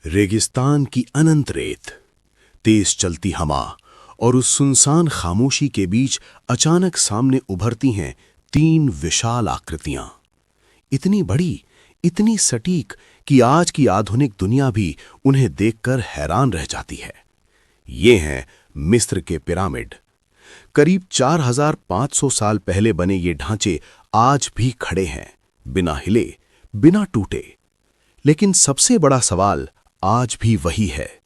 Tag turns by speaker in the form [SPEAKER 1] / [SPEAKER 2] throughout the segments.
[SPEAKER 1] रेगिस्तान की अनंत रेत, तेज चलती हवा और उस सुनसान खामोशी के बीच अचानक सामने उभरती हैं तीन विशाल आकृतियां, इतनी बड़ी, इतनी सटीक कि आज की आधुनिक दुनिया भी उन्हें देखकर हैरान रह जाती है। ये हैं मिस्र के पिरामिड। करीब 4500 साल पहले बने ये ढांचे आज भी खड़े हैं, बिना हिले, बिना टूटे। लेकिन सबसे बड़ा सवाल आज भी वही है,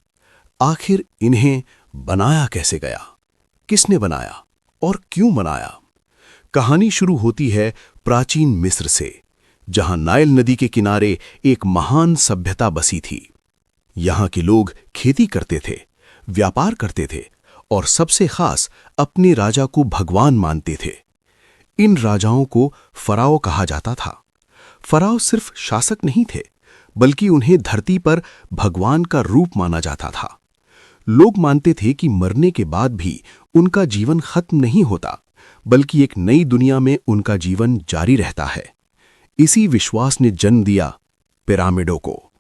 [SPEAKER 1] आखिर इन्हें बनाया कैसे गया, किसने बनाया और क्यों बनाया? कहानी शुरू होती है प्राचीन मिस्र से, जहां नाइल नदी के किनारे एक महान सभ्यता बसी थी। यहां के लोग खेती करते थे, व्यापार करते थे और सबसे खास अपने राजा को भगवान मानते थे। इन राजाओं को फराओ कहा जाता था। फराओ सिर्फ शासक नहीं थे, बल्कि उन्हें धरती पर भगवान का रूप माना जाता था। लोग मानते थे कि मरने के बाद भी उनका जीवन खत्म नहीं होता, बल्कि एक नई दुनिया में उनका जीवन जारी रहता है। इसी विश्वास ने जन्म दिया पिरामिडों को।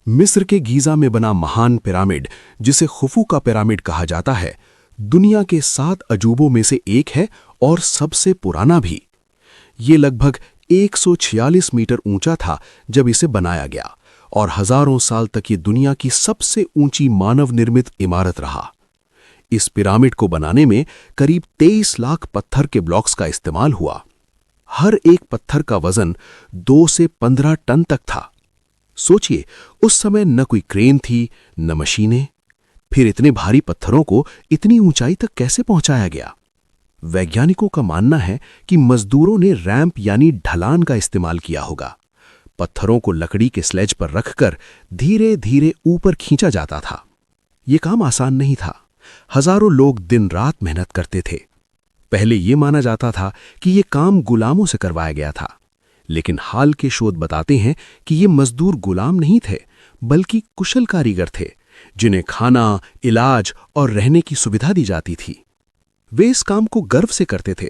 [SPEAKER 1] मिस्र के गीजा में बना महान पिरामिड, जिसे खुफू का पिरामिड कहा जाता है, दुनिया के 7 अजूबों में से एक है और सबसे पुराना भी। ये लगभग 146 मीटर ऊंचा था जब इसे बनाया गया और हजारों साल तक ये दुनिया की सबसे ऊंची मानव निर्मित इमारत रहा। इस पिरामिड को बनाने में करीब 23 लाख पत्थर के ब्लॉक्स का इस्तेमाल हुआ। हर एक पत्थर का वजन 2 से 15 टन तक था। सोचिए, उस समय न कोई क्रेन थी, न मशीनें। फिर इतने भारी पत्थरों को इतनी ऊंचाई तक कैसे पहुंचाया गया? वैज्ञानिकों का मानना है कि मजदूरों ने रैंप यानी ढलान का इस्तेमाल किया होगा। पत्थरों को लकड़ी के स्लेज पर रखकर धीरे धीरे ऊपर खींचा जाता था। यह काम आसान नहीं था। हजारों लोग दिन रात मेहनत करते थे। पहले यह माना जाता था कि यह काम गुलामों से करवाया गया था, लेकिन हाल के शोध बताते हैं कि ये मजदूर गुलाम नहीं थे, बल्कि कुशल कारीगर थे, जिन्हें खाना, इलाज और रहने की सुविधा दी जाती थी। वे इस काम को गर्व से करते थे,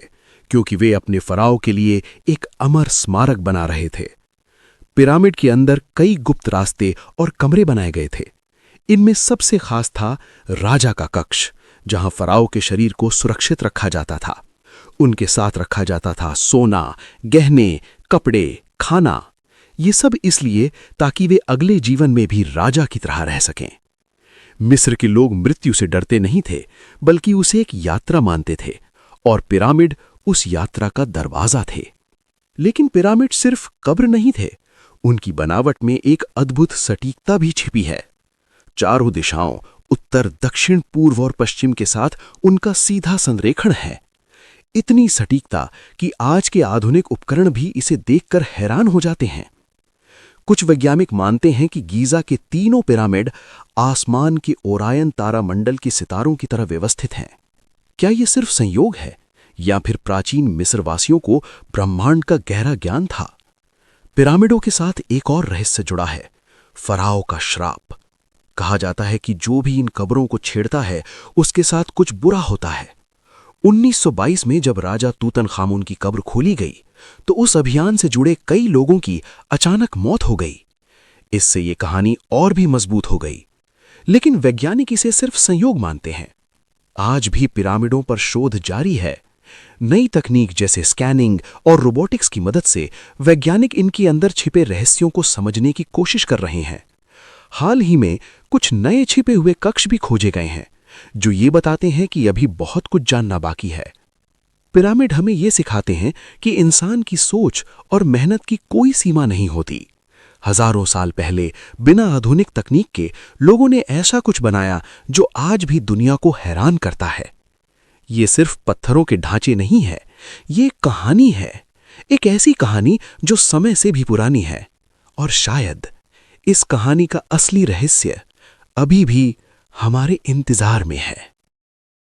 [SPEAKER 1] क्योंकि वे अपने फराओ के लिए एक अमर स्मारक बना रहे थे। पिरामिड के अंदर कई गुप्त रास्ते और कमरे बनाए गए थे। इनमें सबसे खास था राजा का कक्ष, जहां फराओ के शरीर को सुरक्षित रखा जाता था। उनके साथ रखा जाता था सोना, गहने, कपड़े, खाना। ये सब इसलिए ताकि वे अगले जीवन में भी राजा की तरह रह सकें। मिस्र के लोग मृत्यु से डरते नहीं थे, बल्कि उसे एक यात्रा मानते थे, और पिरामिड उस यात्रा का दरवाजा थे। लेकिन पिरामिड सिर्फ कब्र नहीं थे, उनकी बनावट में एक अद्भुत सटीकता भी छिपी है। चारों दिशाओं, उत्तर, दक्षिण, पूर्व और पश्चिम के साथ उनका सीधा संरेखण है। इतनी सटीकता कि आज के आधुनिक उपकरण भी इसे देखकर हैरान हो जाते हैं। कुछ वैज्ञानिक मानते हैं कि गीजा के तीनों पिरामिड आसमान के ओरायन तारामंडल के सितारों की तरह व्यवस्थित हैं। क्या यह सिर्फ संयोग है, या फिर प्राचीन मिस्रवासियों को ब्रह्मांड का गहरा ज्ञान था? पिरामिडों के साथ एक और रहस्य जुड़ा है, फराओ का श्राप। कहा जाता है कि जो भी इन कब्रों को छेड़ता है, उसके साथ कुछ बुरा होता है। 1922 में जब राजा तूतनखामुन की कब्र खोली गई, तो उस अभियान से जुड़े कई लोगों की अचानक मौत हो गई। इससे ये कहानी और भी मजबूत हो गई। लेकिन वैज्ञानिक इसे सिर्फ संयोग मानते हैं। आज भी पिरामिडों पर शोध जारी है। नई तकनीक जैसे स्कैनिंग और रोबोटिक्स की मदद से वैज्ञानिक इनके अंदर छिपे रहस्यों को समझने की कोशिश कर रहे हैं। हाल ही में कुछ नए छिपे हुए कक्ष भी खोजे गए हैं, जो ये बताते हैं कि अभी बहुत कुछ जानना बाकी है। पिरामिड हमें ये सिखाते हैं कि इंसान की सोच और मेहनत की कोई सीमा नहीं होती। हजारों साल पहले बिना आधुनिक तकनीक के लोगों ने ऐसा कुछ बनाया जो आज भी दुनिया को हैरान करता है। ये सिर्फ पत्थरों के ढांचे नहीं है, ये एक कहानी है, एक ऐसी कहानी जो समय से भी पुरानी है। और शायद इस कहानी का असली रहस्य अभी भी हमारे इंतजार में है।